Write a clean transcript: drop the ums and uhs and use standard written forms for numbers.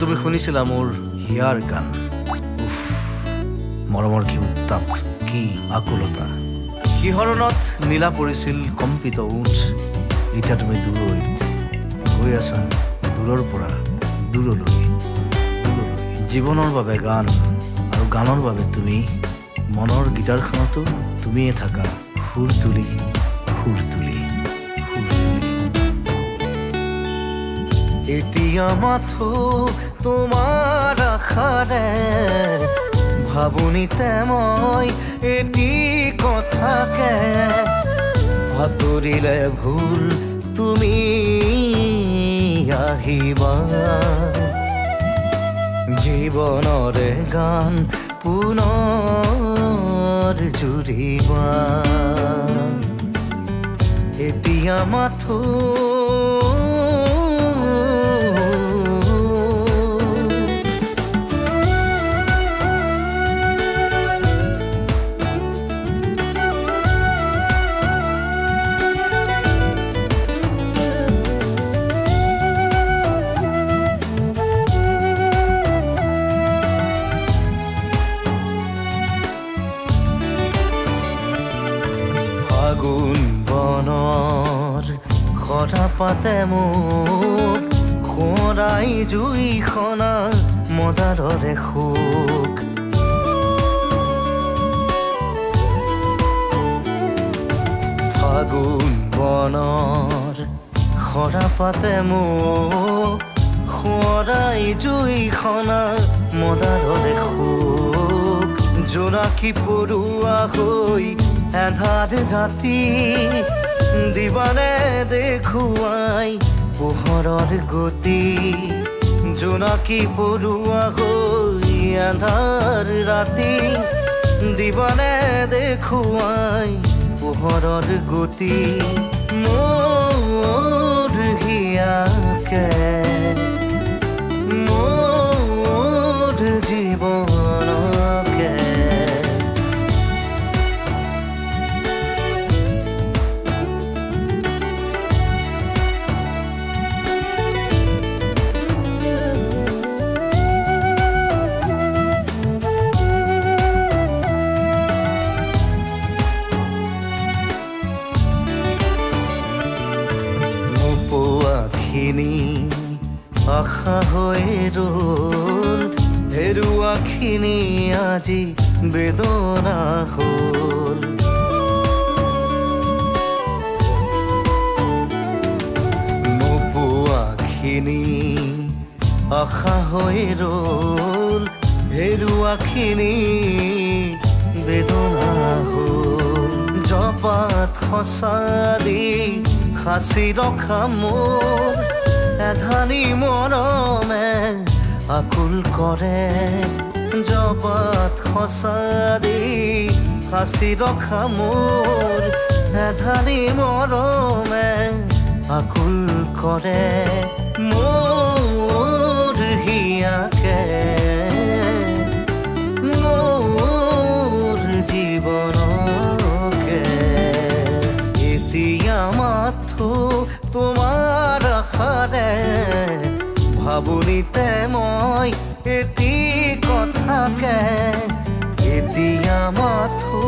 তুমি শুনিছিলা মোৰ হিয়াৰ গান। মৰমৰ কি উত্তাপ, কি আকুলতা। শিহৰণত নীলা পৰিছিল কম্পিত উঠ। এতিয়া তুমি দূৰৈত গৈ আছা, দূৰৰ পৰা দূৰলৈ। জীৱনৰ বাবে গান আৰু গানৰ বাবে তুমি। মনৰ গীটাৰখনতো তুমিয়ে থাকা, সুৰ তুলি সুৰ তুলি সুৰ তুলি। এতিয়া মাথো তোমাৰ আশাৰে ভাবুনিতে মই এটি কথাকে। আঁতৰিলে ভুল তুমি আহিবা, জীৱনৰে গান পুনৰ জুৰিবা। এতিয়া মাথো ফাগুন বনৰ সৰা পাতে মোক সোঁৱৰাই জুইখনা মদাৰৰে শোক। ফাগুন বনৰ সৰা পাতে মোক সোঁৱৰাই জুইখনা মদাৰৰে শোক। জোনাকী পৰুৱা হৈ এন্ধাৰ ৰাতি দিবানে দেখুৱাই পোহৰৰ গতি। জোনাকী পৰুৱা হৈ এন্ধাৰ ৰাতি দিবানে দেখুৱাই পোহৰৰ গতি। মোৰ হিয়াকে মোৰ জীৱনকে। আশা হৈ ৰল হেৰুৱাখিনি আজি বেদনা হ'ল। নোপোৱাখিনি আশা হৈ ৰল হেৰুৱাখিনি বেদনা হ'ল। জপাত সঁচা দি সাঁচি ৰখা মোৰ এধানি মৰমে আকুল কৰে। জপাত সঁচা দি সাঁচি ৰখা মোৰ এধানি মৰমে আকুল কৰে। মোৰ হিয়াকে মোৰ জীৱনকে। এতিয়া মাথো তোমাৰ আশাৰে ভাবুনিতে মই এটি কথাকে। এতিয়া মাথো